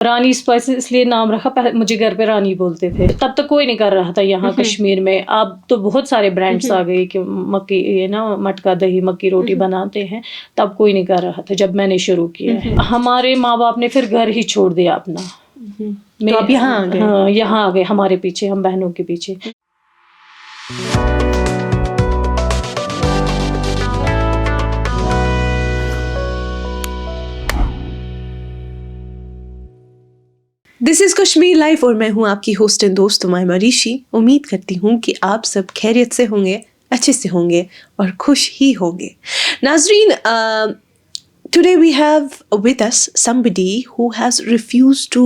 رانی spices اس لیے نام رکھا، مجھے گھر پہ رانی بولتے تھے. تب تک کوئی نہیں کر رہا تھا یہاں کشمیر میں. اب تو بہت سارے برانڈس آ گئے کہ مکی یہ نا مٹکا دہی مکی روٹی بناتے ہیں. تب کوئی نہیں کر رہا تھا جب میں نے شروع کیا. ہمارے ماں باپ نے پھر گھر ہی چھوڑ دیا اپنا. تو آپ یہاں آ گئے؟ ہاں یہاں آ گئے ہمارے پیچھے، ہم بہنوں کے پیچھے. دس از کشمیر لائف اور میں ہوں آپ کی ہوسٹ اینڈ دوست عمائمہ ریشی. امید کرتی ہوں کہ آپ سب خیریت سے ہوں گے، اچھے سے ہوں گے اور خوش ہی ہوں گے. ناظرین، today we have with us somebody who has refused to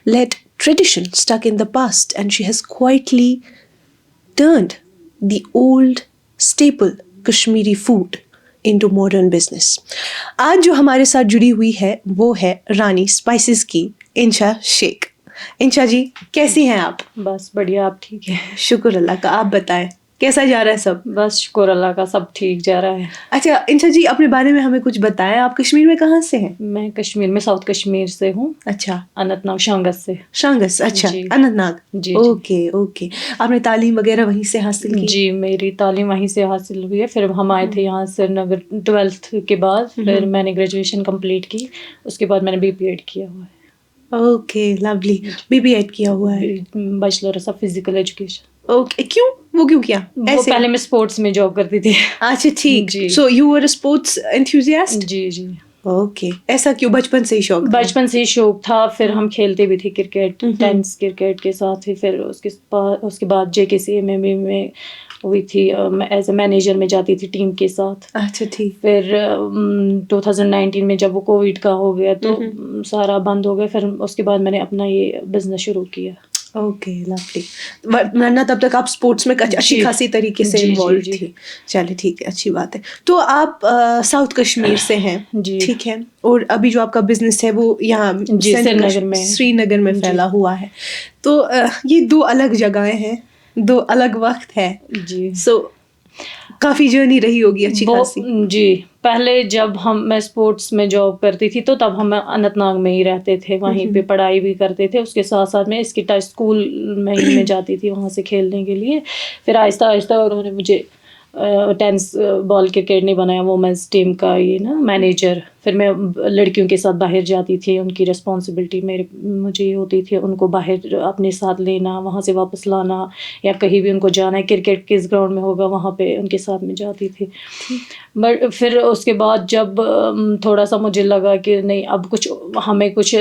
let tradition stuck in the past and she has quietly turned the old staple Kashmiri food into modern business. آج جو ہمارے ساتھ جڑی ہوئی ہے وہ ہے رانی اسپائسز کی انشا شیخ. انشا جی کیسی ہیں آپ؟ بس بڑھیا، آپ ٹھیک ہے؟ شکر اللہ کا. آپ بتائیں کیسا جا رہا ہے سب؟ بس شکر اللہ کا، سب ٹھیک جا رہا ہے. اچھا انشا جی اپنے بارے میں ہمیں کچھ بتائیں. آپ کشمیر میں کہاں سے ہیں؟ میں کشمیر میں ساؤتھ کشمیر سے ہوں. اچھا، اننت ناگ شانگس سے. شانگس، اچھا جی. اننت ناگ. جی اوکے اوکے. آپ نے تعلیم وغیرہ وہیں سے حاصل کی؟ جی میری تعلیم وہیں سے حاصل ہوئی ہے. پھر ہم آئے تھے یہاں سری نگر 12th کے بعد. پھر میں نے گریجویشن کمپلیٹ کی، اس کے بعد میں نے BPEd کیا ہوا ہے. Okay lovely. BPEd کیا ہوا ہے؟ Bachelors of physical education. Okay. کیوں وہ کیوں کیا؟ وہ پہلے میں اسپورٹس میں جاب کرتی تھی. اچھا ٹھیک. جی. So you were a sports enthusiast? جی جی. اوکے. ایسا کیوں؟ بچپن سے ہی شوق تھا؟ بچپن سے ہی شوق تھا. پھر ہم کھیلتے بھی تھے کرکٹ، ٹینس کرکٹ کے ساتھ ہی. پھر اس کے بعد JKCA میں ہوئی تھی، ایز اے مینیجر میں جاتی تھی ٹیم کے ساتھ. اچھا ٹھیک. پھر 2019 میں جب وہ کووڈ کا ہو گیا تو سارا بند ہو گیا. پھر اس کے بعد میں نے اپنا یہ بزنس شروع کیا. Okay lovely. ورنہ تب تک آپ اسپورٹس میں اچھی خاصی طریقے سے انوالو تھی. چلے ٹھیک ہے، اچھی بات ہے. تو آپ ساؤتھ کشمیر سے ہیں، ٹھیک ہے، اور ابھی جو آپ کا بزنس ہے وہ یہاں سری نگر میں پھیلا ہوا ہے. تو یہ دو الگ جگہیں ہیں، دو الگ وقت ہے. جی. سو کافی جرنی رہی ہوگی اچھی خاصی. جی. پہلے جب میں اسپورٹس میں جاب کرتی تھی تو تب ہم اننت ناگ میں ہی رہتے تھے، وہیں پہ پڑھائی بھی کرتے تھے. اس کے ساتھ ساتھ میں اسکٹا اسکول میں ہی میں جاتی تھی وہاں سے کھیلنے کے لیے. پھر آہستہ آہستہ انہوں نے مجھے ٹینس بال کرکٹ نہیں بنایا، وومنس ٹیم کا یہ نا مینیجر. پھر میں لڑکیوں کے ساتھ باہر جاتی تھی. ان کی رسپانسبلٹی مجھے یہ ہوتی تھی ان کو باہر اپنے ساتھ لینا، وہاں سے واپس لانا، یا کہیں بھی ان کو جانا ہے کرکٹ کس گراؤنڈ میں ہوگا وہاں پہ ان کے ساتھ میں جاتی تھی. بٹ پھر اس کے بعد جب تھوڑا سا مجھے لگا کہ نہیں اب ہمیں کچھ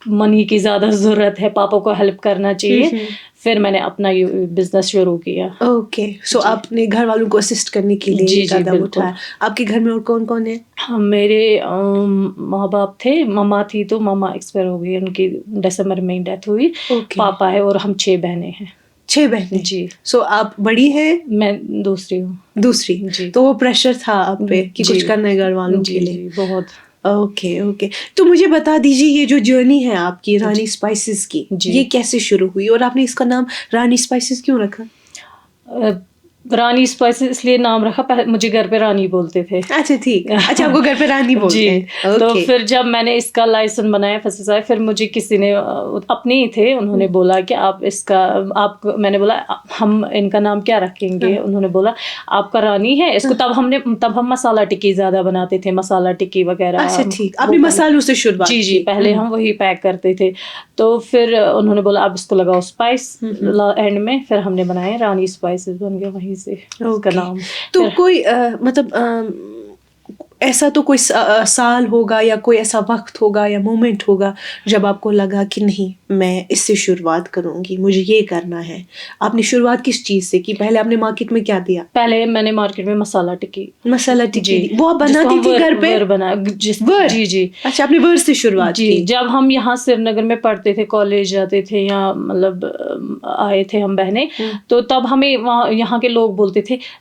منی کی زیادہ ضرورت ہے، پاپا کو ہیلپ کرنا چاہیے. پھر میں نے اپنا یہ بزنس شروع کیا. اوکے. سو آپ نے گھر والوں کو اسسٹ کرنے کے لیے قدم اٹھایا. آپ کے گھر میں اور کون کون ہے؟ میرے ماں باپ تھے، مما تھی تو مما ایکسپائر ہو گئی، ان کی دسمبر میں ڈیتھ ہوئی. پاپا ہے اور ہم 6 بہنیں ہیں. 6 بہنیں؟ جی. سو آپ بڑی ہیں؟ میں دوسری ہوں. دوسری. جی. تو وہ پریشر تھا آپ پہ کہ کچھ کرنا ہے گھر والوں کے لیے؟ جی بہت. Okay okay. تو مجھے بتا دیجیے یہ جو جرنی ہے آپ کی رانی اسپائسز کی، یہ کیسے شروع ہوئی اور آپ نے اس کا نام رانی اسپائسز کیوں رکھا؟ رانی اسپائسز اس لیے نام رکھا، مجھے گھر پہ رانی بولتے تھے. اچھا ٹھیک. اچھا آپ کو گھر پہ رانی بولتے ہیں. تو پھر جب میں نے اس کا لائسن بنایا FSSAI، پھر مجھے کسی نے اپنے ہی تھے، انہوں نے بولا کہ آپ اس کا میں نے بولا ہم ان کا نام کیا رکھیں گے؟ انہوں نے بولا آپ کا رانی ہے اس کو. تب ہم مسالہ ٹکی زیادہ بناتے تھے، مسالہ ٹکی وغیرہ. اچھا ٹھیک. آپ نے مسالوں سے شروعات کی؟ جی پہلے ہم وہی پیک کرتے تھے. تو پھر انہوں نے بولا اب اس کو لگاؤ اسپائس اینڈ میں. پھر ہم نے بنایا رانی اسپائسز، بن گیا وہیں سے اس کا نام. تو کوئی مطلب ایسا تو کوئی سال ہوگا یا کوئی ایسا وقت ہوگا یا مومنٹ ہوگا جب آپ کو لگا کہ نہیں میں اس سے شروعات کروں گی، مجھے یہ کرنا ہے. آپ نے شروعات کس چیز سے کی؟ پہلے آپ نے مارکیٹ میں کیا دیا؟ پہلے میں نے مارکیٹ میں مسالہ ٹکی دی. وہ آپ بناتی تھی گھر پہ؟ جی. اچھا آپ نے ورڈ سے شروعات کی. جب ہم یہاں سری نگر میں پڑھتے تھے، کالج جاتے تھے یا مطلب آئے تھے ہم بہنیں، تو تب ہمیں وہاں یہاں کے لوگ بولتے تھے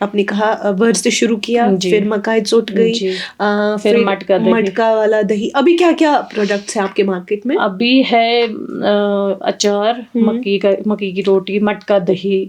آپ نے کہا ورڈ سے شروع کیا, پھر مکائی ژوٹ گئی, پھر مٹکا والا دہی. ابھی کیا کیا پروڈکٹس ہیں آپ کے مارکیٹ میں؟ ابھی ہے اچار, مکی کی روٹی, مٹکا دہی,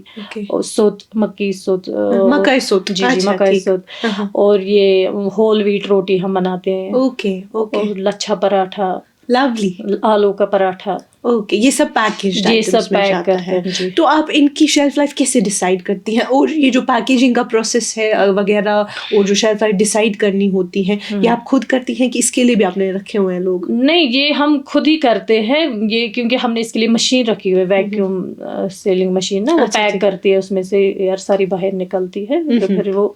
سوت, مکئی سوت, مکئی سوت, جی مکئی سوت, اور یہ ہول ویٹ روٹی ہم بناتے ہیں, اوکے, اور لچھا پراٹھا, لولی, آلو کا پراٹھا. اوکے, یہ سب پیکیجڈ یہ آئٹمس سب میں پیک جاتا کرتے ہے. ہیں. تو آپ ان کی شیلف لائف کیسے ڈیسائیڈ کرتی ہیں, اور یہ جو پیکیجنگ کا پروسیس ہے وغیرہ, اور جو شیلف لائف ڈیسائیڈ کرنی ہوتی ہے, یہ آپ خود کرتی ہیں کہ اس کے لیے بھی آپ نے رکھے ہوئے ہیں لوگ؟ نہیں, یہ ہم خود ہی کرتے ہیں یہ, کیونکہ ہم نے اس کے لیے مشین رکھی ہوئی ہے, ویکیوم سیلنگ مشین نا, وہ پیک کرتی ہے, اس میں سے ایئر ساری باہر نکلتی ہے, تو پھر وہ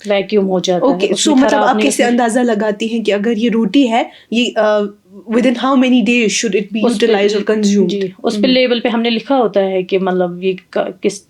ویکیوم ہو جاتا ہے. اوکے, سو مطلب آپ کیسے اندازہ لگاتی ہیں کہ اگر یہ روٹی ہے, یہ within how many days should it be utilized or consumed؟ جی, اس پہ لیبل پہ ہم نے لکھا ہوتا ہے کہ مطلب یہ کس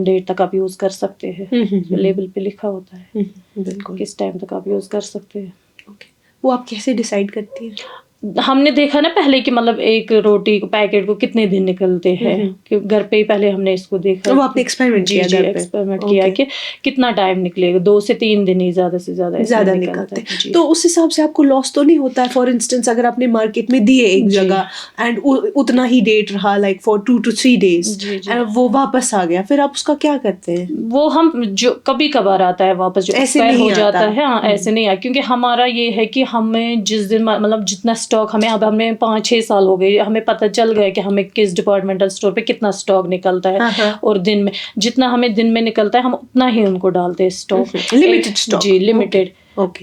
ڈیٹ تک آپ یوز کر سکتے ہیں, لیبل پہ لکھا ہوتا ہے بالکل کس ٹائم تک آپ یوز کر سکتے ہیں. اوکے, وہ آپ کیسے ڈیسائیڈ کرتی ہیں؟ ہم نے دیکھا نا پہلے کہ مطلب ایک روٹی کو پیکٹ کو کتنے دن نکلتے ہیں, کہ گھر پہ ہی پہلے ہم نے اس کو دیکھا, وہ آپ نے ایکسپیریمنٹ کیا؟ جی ایکسپیریمنٹ کیا کہ کتنا ٹائم نکلے گا, 2 سے 3 دن ہی زیادہ سے زیادہ نکلتے ہیں. تو اس حساب سے آپ کو لاس تو نہیں ہوتا ہے؟ فار انسٹنس اگر آپ نے مارکیٹ میں دیے ایک جگہ اینڈ اتنا ہی ڈیٹ رہا, لائک فار 2 to 3 days, وہ واپس آ گیا, پھر آپ اس کا کیا کرتے ہیں؟ وہ ہم جو کبھی کبھار آتا ہے واپس, جو ایسے ہو جاتا ہے, ہاں ایسے نہیں آیا, کیونکہ ہمارا یہ ہے کہ ہمیں جس دن مطلب جتنا اسٹاک ہمیں, اب ہمیں 5-6 سال ہو گئے, ہمیں پتہ چل گیا کہ ہمیں کس ڈپارٹمنٹل اسٹور پہ کتنا اسٹاک نکلتا ہے, اور دن میں جتنا ہمیں دن میں نکلتا ہے ہم اتنا ہی ان کو ڈالتے ہیں stock, limited stock. G limited.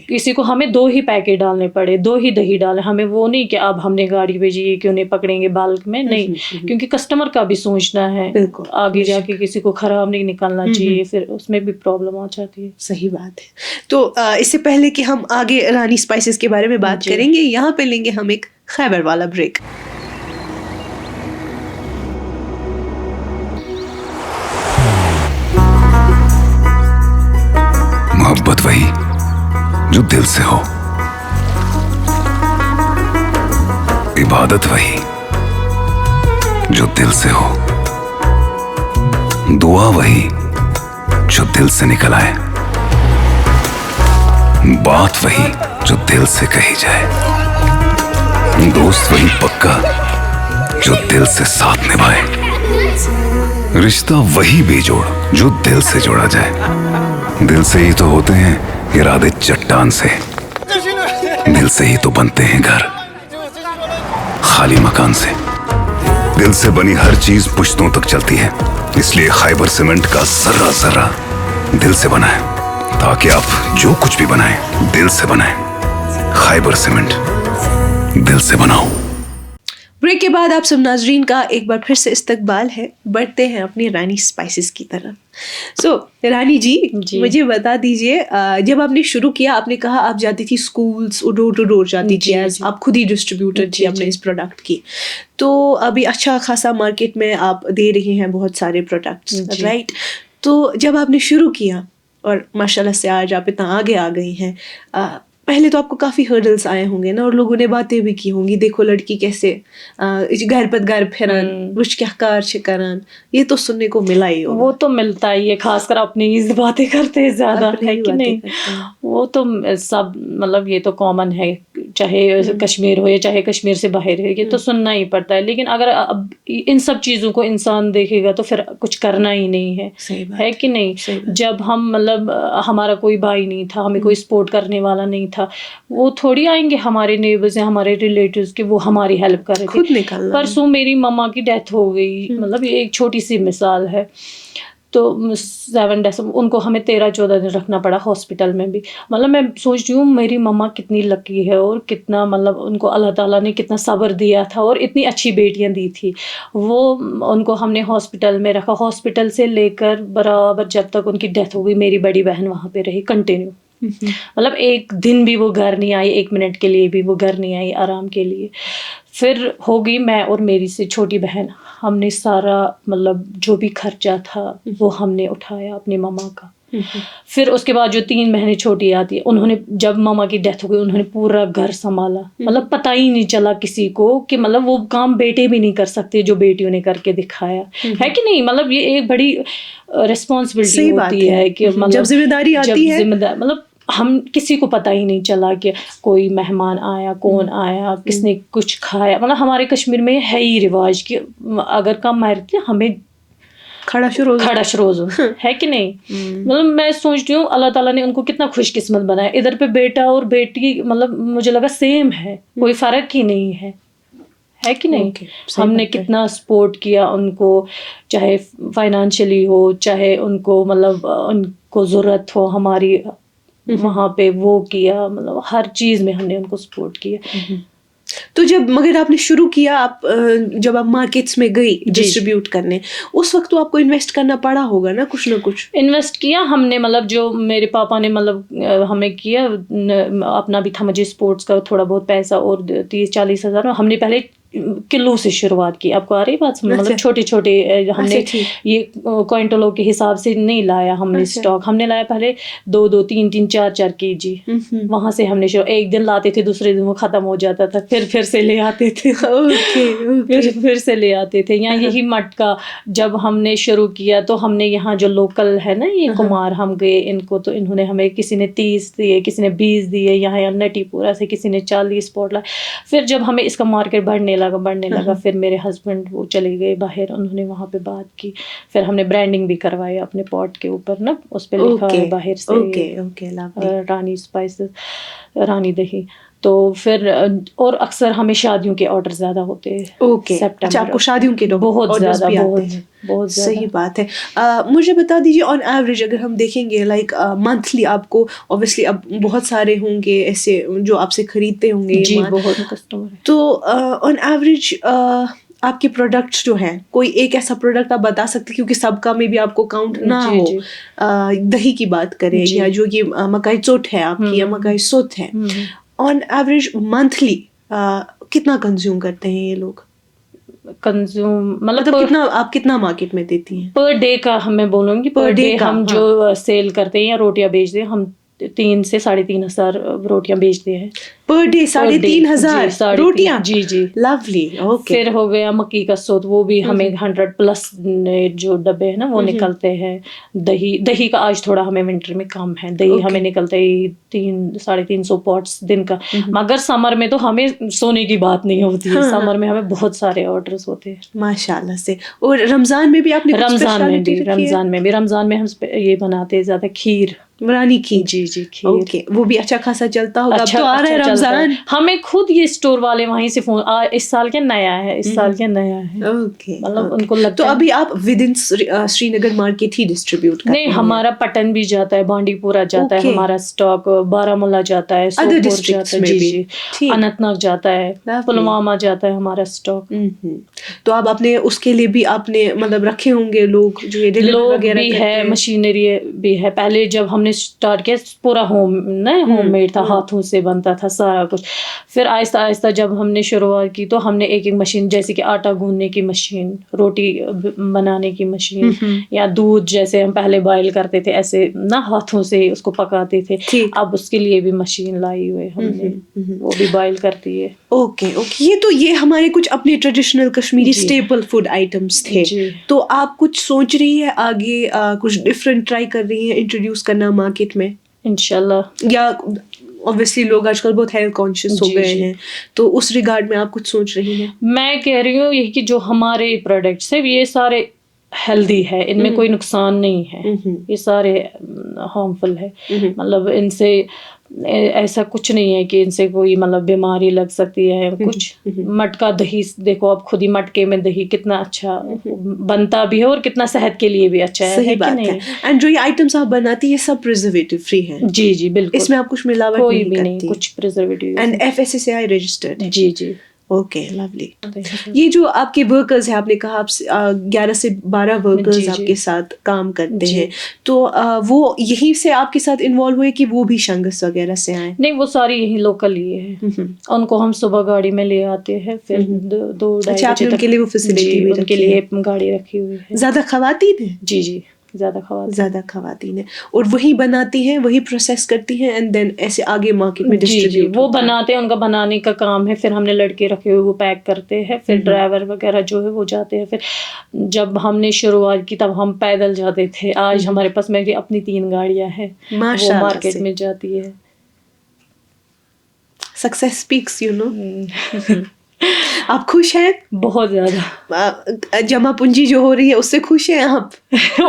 کسی کو ہمیں 2 ہی پیکٹ ڈالنے پڑے, 2 ہی دہی ڈالے, ہمیں وہ نہیں کہ اب ہم نے گاڑی بھیجی یہ کیوں نہیں پکڑیں گے بالک میں, نہیں, کیونکہ کسٹمر کا بھی سوچنا ہے, آگے جا کے کسی کو خراب نہیں نکلنا چاہیے, پھر اس میں بھی پرابلم آ جاتی ہے. صحیح بات ہے. تو اس سے پہلے کہ ہم آگے رانی اسپائسز کے بارے میں بات کریں گے, یہاں پہ لیں گے ہم ایک خیبر والا بریک. محبت وہی جو دل سے ہو, عبادت وہی جو دل سے ہو, دعا وہی جو دل سے نکل آئے, بات وہی جو دل سے کہی جائے, دوست وہی پکا جو دل سے ساتھ نبھائے, رشتہ وہی بے جوڑ جو دل سے جوڑا جائے. دل سے ہی تو ہوتے ہیں ارادے چٹان سے, دل سے ہی تو بنتے ہیں گھر خالی مکان سے. دل سے بنی ہر چیز پشتوں تک چلتی ہے, اس لیے خیبر سیمنٹ کا ذرہ ذرہ دل سے بنا ہے, تاکہ آپ جو کچھ بھی بنائیں دل سے بنائیں. خیبر سیمنٹ, دل سے بناؤ. بریک کے بعد آپ سب ناظرین کا ایک بار پھر سے استقبال ہے. بڑھتے ہیں اپنی رانی اسپائسز کی طرف. سو رانی جی, مجھے بتا دیجیے, جب آپ نے شروع کیا, آپ نے کہا آپ جاتی تھی اسکولس, ڈور ٹو ڈور جاتی تھی, آپ خود ہی ڈسٹریبیوٹر تھی اپنے اس پروڈکٹ کی. تو ابھی اچھا خاصا مارکیٹ میں آپ دے رہی ہیں بہت سارے پروڈکٹس, رائٹ؟ تو جب آپ نے شروع کیا, اور ماشاء اللہ سے آج آپ اتنا آگے آ گئی ہیں, پہلے تو آپ کو کافی ہرڈلس آئے ہوں گے نا, اور لوگوں نے باتیں بھی کی ہوں گی, دیکھو لڑکی کیسے گھر پت گھر پھران, وچ کیا کار چھ کران, یہ تو سننے کو ملا ہی ہوگا. وہ تو ملتا ہی ہے, خاص کر اپنی باتیں کرتے ہیں زیادہ, ہے کہ نہیں؟ وہ تو سب مطلب یہ تو کامن ہے, چاہے کشمیر ہو یا چاہے کشمیر سے باہر ہے, یہ تو سننا ہی پڑتا ہے. لیکن اگر اب ان سب چیزوں کو انسان دیکھے گا تو پھر کچھ کرنا ہی نہیں ہے کہ نہیں؟ جب ہم مطلب ہمارا کوئی بھائی نہیں تھا, ہمیں کوئی سپورٹ کرنے والا نہیں تھا, وہ تھوڑی آئیں گے ہمارے نیبرز ہیں, ہمارے ریلیٹیوز کہ وہ ہماری ہیلپ کر رہے تھے. پرسوں میری مما کی ڈیتھ ہو گئی, مطلب یہ ایک چھوٹی سی مثال ہے. تو 7 days ان کو ہمیں 13-14 دن رکھنا پڑا ہاسپٹل میں بھی. مطلب میں سوچ رہی ہوں میری مما کتنی لکی ہے, اور کتنا مطلب ان کو اللہ تعالیٰ نے کتنا صبر دیا تھا, اور اتنی اچھی بیٹیاں دی تھی. وہ ان کو ہم نے ہاسپٹل میں رکھا, ہاسپٹل سے لے کر برابر جب تک ان کی ڈیتھ ہو گئی میری بڑی بہن وہاں پہ رہی کنٹینیو. مطلب ایک دن بھی وہ گھر نہیں آئی, 1 منٹ کے لیے بھی وہ گھر نہیں آئی آرام کے لیے. پھر ہوگی میں اور میری سے چھوٹی بہن, ہم نے سارا مطلب جو بھی خرچہ تھا وہ ہم نے اٹھایا اپنی مما کا. پھر اس کے بعد جو 3 بہنیں چھوٹی آتی ہیں, انہوں نے جب ماما کی ڈیتھ ہو گئی انہوں نے پورا گھر سنبھالا. مطلب پتہ ہی نہیں چلا کسی کو کہ مطلب وہ کام بیٹے بھی نہیں کر سکتے جو بیٹیوں نے کر کے دکھایا ہے کہ نہیں. مطلب یہ ایک بڑی ریسپانسبلٹی ہوتی ہے کہ مطلب جب ذمہ داری آتی ہے, مطلب ہم کسی کو پتہ ہی نہیں چلا کہ کوئی مہمان آیا, کون آیا, کس نے کچھ کھایا. مطلب ہمارے کشمیر میں ہے ہی رواج کہ اگر کم مرتے ہمیں کھڑا شروع ہے کہ نہیں. مطلب میں سوچتی ہوں اللہ تعالیٰ نے ان کو کتنا خوش قسمت بنایا. ادھر پہ بیٹا اور بیٹی مطلب مجھے لگا سیم ہے, کوئی فرق ہی نہیں ہے کہ نہیں. ہم نے کتنا سپورٹ کیا ان کو, چاہے فائنانشلی ہو, چاہے ان کو مطلب ان کو ضرورت ہو ہماری وہاں پہ وہ کیا. مطلب ہر چیز میں ہم نے ان کو سپورٹ کیا. تو جب مگر آپ نے شروع کیا, آپ جب آپ مارکیٹس میں گئی ڈسٹریبیوٹ کرنے, اس وقت تو آپ کو انویسٹ کرنا پڑا ہوگا نا, کچھ نہ کچھ انویسٹ کیا ہم نے. مطلب جو میرے پاپا نے مطلب ہمیں کیا, اپنا بھی تھا مجھے اسپورٹس کا تھوڑا بہت پیسہ اور 30-40 ہزار ہم نے پہلے کلو سے شروعات کی. آپ کو آ رہی بات سمجھ, مطلب چھوٹے چھوٹے ہم نے یہ کوئنٹلوں کے حساب سے نہیں لایا ہم نے اسٹاک. ہم نے لایا پہلے 2-2, 3-3, 4-4 kg. وہاں سے ہم نے ایک دن لاتے تھے, دوسرے دن وہ ختم ہو جاتا تھا, پھر سے لے آتے تھے, پھر سے لے آتے تھے. یا یہی مٹکا جب ہم نے شروع کیا تو ہم نے یہاں جو لوکل ہے نا یہ کمار, ہم گئے ان کو تو انہوں نے ہمیں کسی نے 30 دیے, کسی نے 20 دیے. یہاں نٹی پورا سے کسی نے 40 پوٹ لائے. پھر جب ہمیں اس کا مارکیٹ بڑھنے لگا پھر میرے ہسبینڈ وہ چلے گئے باہر, انہوں نے وہاں پہ بات کی. پھر ہم نے برانڈنگ بھی کروائی اپنے پاٹ کے اوپر نا, اس پہ لکھا ہے باہر سے رانی اسپائسز, رانی دہی. تو پھر اور اکثر ہمیں شادیوں کے آرڈر زیادہ ہوتے ہیں. اچھا, آپ کو شادیوں کے بہت زیادہ بہت صحیح بات ہے. مجھے بتا دیجیے آن ایوریج اگر ہم دیکھیں گے لائک منتھلی آپ کو اوبیسلی اب بہت سارے ہوں گے ایسے جو آپ سے خریدتے ہوں گے. جی بہت کسٹمر. تو آن ایوریج آپ کے پروڈکٹس جو ہیں, کوئی ایک ایسا پروڈکٹ آپ بتا سکتے کیونکہ سب کا میں بھی آپ کو کاؤنٹ نہ ہو. دہی کی بات کریں یا جو یہ مکائی چوٹ ہے آپ کی یا مکائی سوت ہے, آن ایوریج منتھلی کتنا کنزیوم کرتے ہیں یہ لوگ؟ کنزیوم مطلب کتنا آپ کتنا مارکیٹ میں دیتی ہیں پر ڈے کا؟ میں بولوں گی پر ڈے ہم جو سیل کرتے ہیں یا روٹیاں بیچتے ہیں, ہم 3 سے 3,500 روٹیاں بیچتے ہیں پر ڈے. 3,500 روٹیاں؟ جی جی, لولی. پھر ہو گیا مکی کا سوت, وہ بھی ہمیں 100+ جو ڈبے ہیں نا وہ نکلتے ہیں. دہی کا آج تھوڑا ہمیں ونٹر میں کم ہے, دہی ہمیں نکلتا ہے 300-350 پوٹس دن کا. مگر سمر میں تو ہمیں سونے کی بات نہیں ہوتی ہے, سمر میں ہمیں بہت سارے آرڈرز ہوتے ہیں ماشاء اللہ سے. اور رمضان میں بھی آپ نے رمضان میں ہم یہ بناتے ہیں زیادہ کھیر, رانی کھیر. جی جی کھیر. وہ بھی اچھا خاصا چلتا ہوگا. اب تو آ رہا ہے رمضان. ہمیں خود یہ اسٹور والے وہیں سے فون, اس سال کیا نیا ہے, مطلب ان کو لگتا ہے. تو ابھی آپ with in Sri Nagar market he distribute کرتے ہیں؟ نہیں, ہمارا پٹن بھی جاتا ہے, بانڈی پورہ جاتا ہے ہمارا اسٹاک, بارامولہ جاتا ہے, سوپور جاتا ہے, جی اننت ناگ جاتا ہے, پلوامہ جاتا ہے ہمارا اسٹاک. تو آپ اپنے اس کے لیے بھی آپ نے مطلب رکھے ہوں گے لوگ جو یہ ڈیلیوری وغیرہ بھی ہے, مشینری بھی ہے. پہلے جب ہم نے اسٹارٹ کیا پورا ہوم میڈ تھا, ہاتھوں سے بنتا تھا سارا کچھ. پھر آہستہ آہستہ جب ہم نے شروعات کی تو ہم نے ایک مشین, جیسے کہ آٹا گوندنے کی مشین, روٹی بنانے کی مشین, یا دودھ جیسے ہم پہلے بوائل کرتے تھے ایسے نا ہاتھوں سے اس کو پکاتے تھے, اب اس کے لیے بھی مشین لائی ہوئے ہم نے, وہ بھی بوائل کرتی ہے. اوکے. یہ ہمارے کچھ اپنے traditional Kashmiri staple food items تھے. تو آپ کچھ سوچ رہی ہے آگے کچھ ڈفرینٹ ٹرائی کر رہی ہیں انٹروڈیوس کرنا مارکیٹ میں انشاءاللہ؟ یا اوبیسلی لوگ آج کل بہت ہیلتھ کانشیس ہو گئے ہیں, تو اس ریگارڈ میں آپ کچھ سوچ رہی ہیں؟ میں کہہ رہی ہوں یہ کہ جو ہمارے پروڈکٹس ہیں یہ سارے ہیلدی ہے, ان میں کوئی نقصان نہیں ہے, یہ سارے ہارمفل ہے. مطلب ان سے ایسا کچھ نہیں ہے کہ ان سے کوئی مطلب بیماری لگ سکتی ہے کچھ. مٹکا دہی دیکھو آپ خود ہی, مٹکے میں دہی کتنا اچھا بنتا بھی ہے اور کتنا صحت کے لیے بھی اچھا ہے. صحیح بات ہے. اینڈ جو یہ آئٹمس آپ بناتی ہیں سب پریزرویٹو فری ہیں؟ جی جی بالکل, اس میں آپ کچھ ملاوٹ کوئی بھی نہیں, کچھ پریزرویٹو. And FSSAI registered? جی جی. Okay, lovely. یہ جو آپ کے ورکرز ہیں, آپ نے کہا آپ 11 سے 12 ورکرز آپ کے ساتھ کام کرتے ہیں, تو وہ یہیں سے آپ کے ساتھ انوالو ہوئے کہ وہ بھی شنگس وغیرہ سے آئے؟ نہیں, وہ ساری یہیں لوکل ہی ہے. ان کو ہم صبح گاڑی میں لے آتے ہیں, پھر 2-2-2 بجے تک. ان کے لیے وہ فیسلٹی بھی ان کے لیے گاڑی رکھی ہوئی ہے. زیادہ خواتین ہیں؟ جی جی زیادہ خواتین ہیں اور وہی بناتی ہیں, وہی پروسیس کرتی ہیں اینڈ دین ایسے آگے مارکیٹ میں ڈسٹریبیوٹ. وہ بناتے ہیں, ان کا بنانے کا کام ہے, پھر ہم نے لڑکے رکھے ہوئے وہ پیک کرتے ہیں, پھر ڈرائیور وغیرہ جو ہے وہ جاتے ہیں. پھر جب ہم نے شروعات کی تب ہم پیدل جاتے تھے, آج ہمارے پاس میری اپنی 3 گاڑیاں ہیں, وہ مارکیٹ میں جاتی ہے. Success speaks you know. آپ خوش ہیں؟ بہت زیادہ. جمع پونجی جو ہو رہی ہے اس سے خوش ہیں آپ؟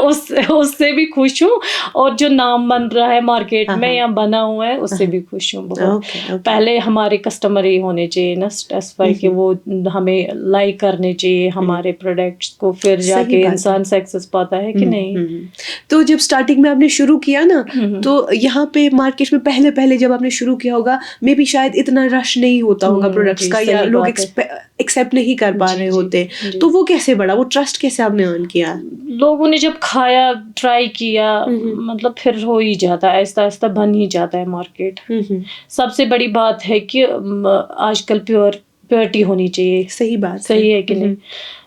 اس سے بھی خوش ہوں, اور جو نام بن رہا ہے مارکیٹ میں یا بنا ہوا ہے اس سے بھی خوش ہوں بہت. پہلے ہمارے کسٹمر ہی ہونے چاہیے نا سیٹسفائی, کہ وہ ہمیں لائک کرنے چاہیے ہمارے پروڈکٹس کو, پھر جا کے انسان سکسیس پاتا ہے کہ نہیں. تو جب اسٹارٹنگ میں آپ نے شروع کیا نا, تو یہاں پہ مارکیٹ میں پہلے جب آپ نے شروع کیا ہوگا مے بی شاید اتنا رش نہیں ہوتا ہوگا پروڈکٹس کا, یا لوگ ایکسیپٹ نہیں کر پا رہے ہوتے, تو وہ کیسے بڑھا, وہ ٹرسٹ کیسے آپ نے ارن کیا؟ لوگوں نے جب کھایا, ٹرائی کیا, مطلب پھر ہو ہی جاتا ہے, آہستہ آہستہ بن ہی جاتا ہے مارکیٹ. سب سے بڑی بات ہے کہ آج کل پیورٹی ہونی چاہیے. صحیح بات, صحیح ہے کہ نہیں,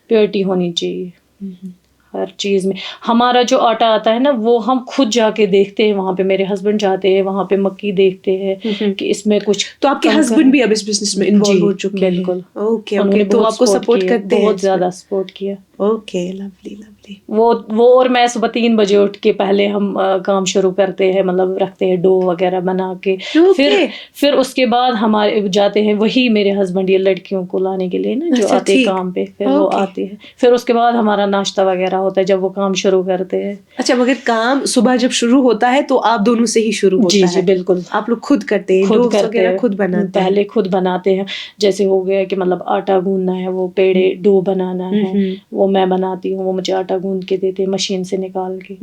پیورٹی ہونی چاہیے ہر چیز میں. ہمارا جو آٹا آتا ہے نا وہ ہم خود جا کے دیکھتے ہیں, وہاں پہ میرے ہسبینڈ جاتے ہیں, وہاں پہ مکی دیکھتے ہیں کہ اس میں کچھ. تو آپ کے ہسبینڈ بھی اب اس بزنس میں انوالو ہو چکے ہیں؟ بالکل. اوکے اوکے, تو آپ کو سپورٹ کرتے ہیں؟ بہت زیادہ سپورٹ کیا. Okay, lovely lovely. وہ اور میں صبح 3 بجے اٹھ کے پہلے ہم کام شروع کرتے ہیں, مطلب رکھتے ہیں ڈو وغیرہ بنا کے. پھر اس کے بعد ہمارے جاتے ہیں وہی میرے ہسبینڈ یہ لڑکیوں کو لانے کے لیے نا جو آتے ہیں کام پہ, پھر وہ آتے ہیں. پھر اس کے بعد ہمارا ناشتہ وغیرہ ہوتا ہے جب وہ کام شروع کرتے ہیں. اچھا, مگر کام صبح جب شروع ہوتا ہے تو آپ دونوں سے ہی شروع ہوتا ہے؟ جی بالکل. آپ لوگ خود کرتے ہیں, خود کرتے ہیں, خود بناتے ہیں؟ پہلے خود بناتے ہیں. جیسے ہو گیا کہ مطلب آٹا گوندنا ہے, وہ پیڑے ڈو بنانا ہے, وہ میں بناتی ہوں, وہ مجھے آٹا گوند کے دیتے ہیں مشین سے نکال کے.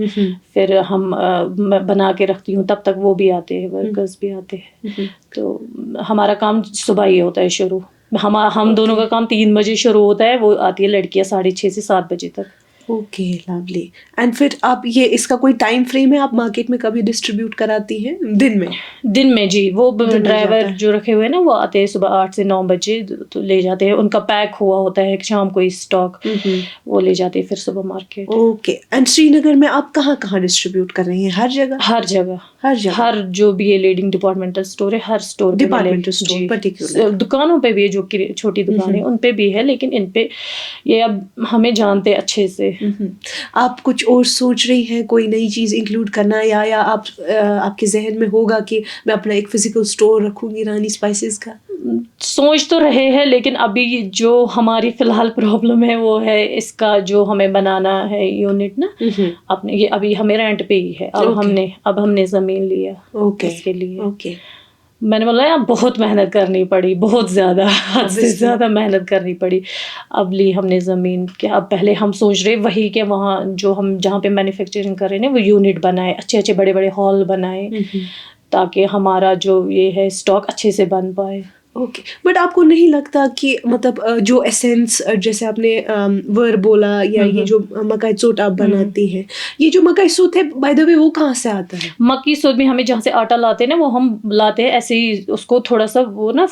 پھر ہم بنا کے رکھتی ہوں, تب تک وہ بھی آتے ہیں, ورکرز بھی آتے ہیں. تو ہمارا کام صبح ہی ہوتا ہے شروع. ہم دونوں کا کام 3 بجے شروع ہوتا ہے, وہ آتی ہے لڑکیاں 6:30 سے 7 بجے تک. Okay, lovely. اینڈ پھر آپ یہ اس کا کوئی ٹائم فریم ہے, آپ مارکیٹ میں کبھی ڈسٹریبیوٹ کراتی ہیں دن میں؟ جی, وہ ڈرائیور جو رکھے ہوئے ہیں نا وہ آتے ہیں صبح 8 سے 9 بجے, تو لے جاتے ہیں. ان کا پیک ہوا ہوتا ہے شام کو اسٹاک, وہ لے جاتے ہیں پھر صبح مارکیٹ. اوکے. اینڈ سری نگر میں آپ کہاں ڈسٹریبیوٹ کر رہے ہیں؟ ہر جگہ ہر جو بھی یہ لیڈنگ ڈپارٹمنٹل اسٹور ہے, ہر اسٹور ڈپارٹمنٹل اسٹور پرٹیکولر دکانوں پہ بھی ہے, جو چھوٹی دکانیں ان پہ بھی ہے, لیکن ان پہ یہ اب ہمیں جانتے اچھے سے. آپ کچھ اور سوچ رہی ہیں کوئی نئی چیز انکلوڈ کرنا, یا آپ کے ذہن میں ہوگا کہ میں اپنا ایک فزیکل اسٹور رکھوں گی رانی اسپائسز کا؟ سوچ تو رہے ہیں, لیکن ابھی جو ہماری فی الحال پرابلم ہے وہ ہے اس کا جو ہمیں بنانا ہے یونٹ نا اپنے, یہ ابھی ہمیں رینٹ پہ ہی ہے. اب ہم نے زمین لیا اس کے لیے. میں نے بولا بہت محنت کرنی پڑی, بہت زیادہ, حد سے زیادہ محنت کرنی پڑی. اب لی ہم نے زمین کہ اب پہلے ہم سوچ رہے وہی کہ وہاں جو ہم جہاں پہ مینوفیکچرنگ کر رہے ہیں وہ یونٹ بنائے, اچھے بڑے بڑے ہال بنائے, تاکہ ہمارا جو یہ ہے اسٹاک اچھے سے بن پائے. اوکے. بٹ آپ کو نہیں لگتا کہ مطلب جو ایسنس جیسے آپ نے ور بولا, یا یہ جو مکئی سوٹ آپ بناتی ہیں, یہ جو مکئی سوت ہے بائی دا وے وہ کہاں سے آتا ہے؟ مکی سوت بھی ہمیں جہاں سے آٹا لاتے ہیں نا وہ ہم لاتے ہیں ایسے ہی, اس کو تھوڑا سا وہ نا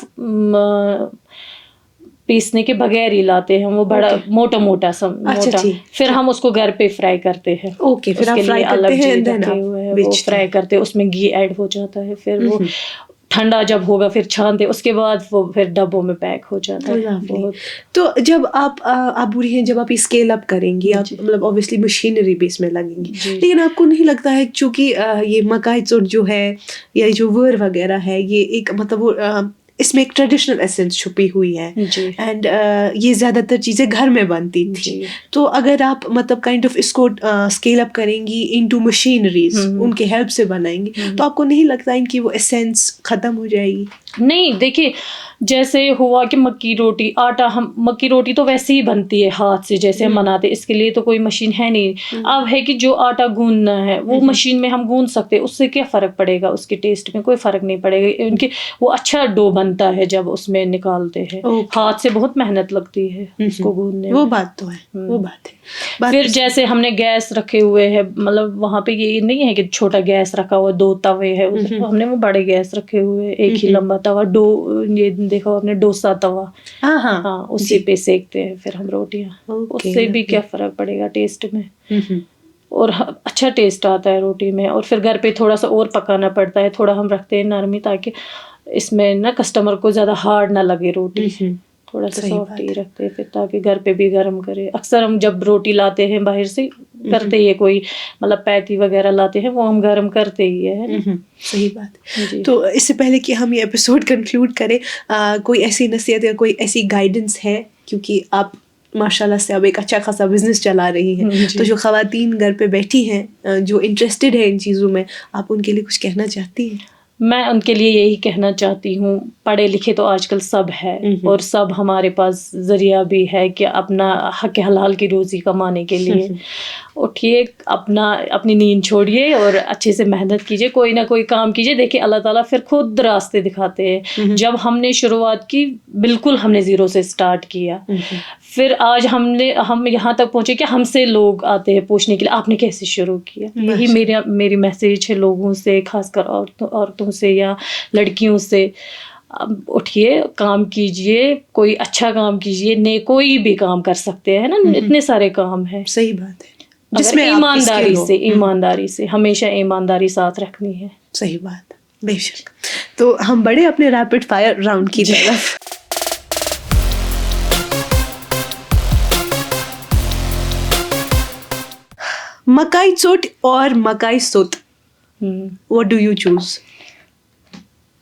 پیسنے کے بغیر ہی لاتے ہیں, وہ بڑا موٹا سا موٹا. پھر ہم اس کو گھر پہ فرائی کرتے ہیں. اوکے, پھر آپ فرائی کرتے ہیں, وہ فرائی کرتے ہیں, اس میں گھی ایڈ ہو جاتا ہے. پھر وہ ٹھنڈا جب ہوگا پھر چھانتے, اس کے بعد وہ پھر ڈبوں میں پیک ہو جاتا ہے. تو جب آپ بولی ہیں جب آپ اسکیل اپ کریں گی, آپ مطلب اوبیسلی مشینری بیس میں لگیں گی, لیکن آپ کو نہیں لگتا ہے چونکہ یہ مکئی چوٹ جو ہے یا جو ور وغیرہ ہے, یہ ایک مطلب وہ اس میں ایک ٹریڈیشنل ایسنس چھپی ہوئی ہے, اینڈ یہ زیادہ تر چیزیں گھر میں بنتی تھی. تو اگر آپ مطلب کائنڈ آف اس کو اسکیل اپ کریں گی انٹو مشینریز, ان کے ہیلپ سے بنائیں گی, تو آپ کو نہیں لگتا ان کی وہ ایسنس ختم ہو جائے گی؟ نہیں, دیکھیے جیسے ہوا کہ مکی روٹی آٹا, ہم مکی روٹی تو ویسے ہی بنتی ہے ہاتھ سے جیسے ہم بناتے, اس کے لیے تو کوئی مشین ہے نہیں. اب ہے کہ جو آٹا گوندنا ہے وہ مشین میں ہم گوند سکتے, اس سے کیا فرق پڑے گا, اس کے ٹیسٹ میں کوئی فرق نہیں پڑے گا. ان کے وہ اچھا ڈو بنتا ہے جب اس میں نکالتے ہیں, ہاتھ سے بہت محنت لگتی ہے اس کو گوندنے میں. وہ بات تو ہے, وہ بات ہے. پھر جیسے ہم نے گیس رکھے ہوئے ہے, مطلب وہاں پہ یہ نہیں ہے کہ چھوٹا گیس رکھا ہوا 2 توے ہے, ہم نے وہ بڑے گیس رکھے ہوئے, ایک ہی لمبا توا, یہ دیکھو آپ نے ڈوسا توا, ہاں اسی پہ سیکتے ہیں پھر ہم روٹیاں. اس سے بھی کیا فرق پڑے گا ٹیسٹ میں. اور اچھا ٹیسٹ آتا ہے روٹی میں. اور پھر گھر پہ تھوڑا سا اور پکانا پڑتا ہے, تھوڑا ہم رکھتے ہیں نرمی تاکہ اس میں نا کسٹمر کو زیادہ ہارڈ نہ لگے روٹی, تھوڑا سا سافٹ ہی رکھتے ہیں پھر تاکہ گھر پہ بھی گرم کرے. اکثر ہم جب روٹی لاتے ہیں باہر سے کرتے ہی ہے, کوئی مطلب پیتی وغیرہ لاتے ہیں وہ ہم گرم کرتے ہی ہے. صحیح بات. تو اس سے پہلے کہ ہم یہ ایپیسوڈ کنکلوڈ کریں, کوئی ایسی نصیحت یا کوئی ایسی گائیڈنس ہے, کیونکہ آپ ماشاء اللہ سے اب ایک اچھا خاصا بزنس چلا رہی ہیں, تو جو خواتین گھر پہ بیٹھی ہیں جو انٹرسٹیڈ ہیں ان چیزوں میں, آپ ان کے لیے کچھ کہنا چاہتی ہیں؟ میں ان کے لیے یہی کہنا چاہتی ہوں, پڑھے لکھے تو آج کل سب ہے, اور سب ہمارے پاس ذریعہ بھی ہے کہ اپنا حق حلال کی روزی کمانے کے لیے اٹھیے, اپنی نیند چھوڑیے اور اچھے سے محنت کیجیے, کوئی نہ کوئی کام کیجیے. دیکھیے اللہ تعالیٰ پھر خود راستے دکھاتے ہیں. جب ہم نے شروعات کی بالکل ہم نے زیرو سے اسٹارٹ کیا, پھر آج ہم یہاں تک پہنچے کہ ہم سے لوگ آتے ہیں پوچھنے کے لیے آپ نے کیسے شروع کیا. یہی میری میسیج ہے لوگوں سے, خاص کر عورتوں سے یا لڑکیوں سے. اٹھیے, کام کیجیے, کوئی اچھا کام کیجیے, کوئی بھی کام کر سکتے ہیں نا, اتنے سارے کام ہیں. صحیح بات ہے, جس میں ایمانداری سے ہمیشہ ایمانداری ساتھ رکھنی ہے. صحیح بات, بے شک. تو ہم بڑے اپنے ریپڈ فائر راؤنڈ کی طرف. مکائی چوٹ اور مکائی سوت, واٹ ڈو یو چوز؟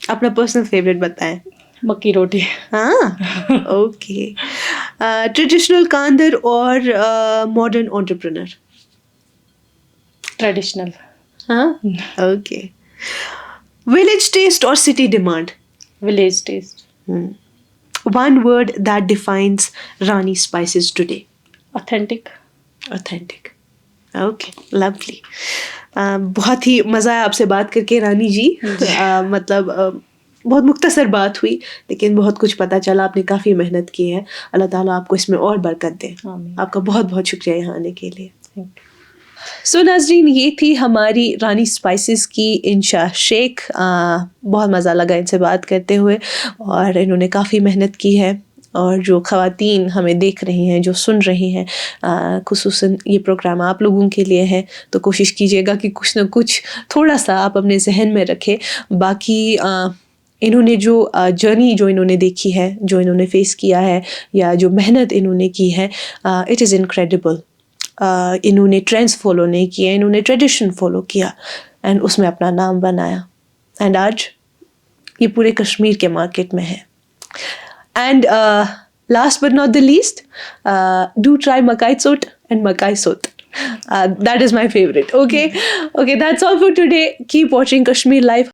اپنا پرسنل فیوریٹ بتائیں. مکی روٹی. ہاں, اوکے. ٹریڈیشنل کاندر اور ماڈرن انٹرپرینر؟ ٹریڈیشنل. ہاں, اوکے. ولیج ٹیسٹ اور city demand? Village test. One word that defines Rani spices today? Authentic. Authentic, okay, lovely. بہت ہی مزہ آیا آپ سے بات کر کے رانی جی. مطلب بہت مختصر بات ہوئی لیکن بہت کچھ پتہ چلا, آپ نے کافی محنت کی ہے. اللہ تعالیٰ آپ کو اس میں اور برکت دے. آپ کا بہت بہت شکریہ یہاں آنے کے لیے. سو ناظرین, یہ تھی ہماری رانی اسپائسز کی انشا شیخ. بہت مزہ لگا ان سے بات کرتے ہوئے, اور انہوں نے کافی محنت کی ہے. اور جو خواتین ہمیں دیکھ رہی ہیں, جو سن رہی ہیں, خصوصاً یہ پروگرام آپ لوگوں کے لیے ہے, تو کوشش کیجیے گا کہ کچھ نہ کچھ تھوڑا سا آپ اپنے ذہن میں رکھیں. باقی انہوں نے جو جرنی جو انہوں نے دیکھی ہے, جو انہوں نے فیس کیا ہے, یا جو محنت انہوں نے کی ہے, اٹ از انکریڈیبل. انہوں نے ٹرینڈس فالو نہیں کیے, انہوں نے ٹریڈیشن فالو کیا, اینڈ اس میں اپنا نام بنایا, اینڈ آج یہ پورے کشمیر کے مارکیٹ میں ہے. And last but not the least, do try makai chot and makai sot. That is my favorite. Okay, that's all for today. Keep watching Kashmir Life.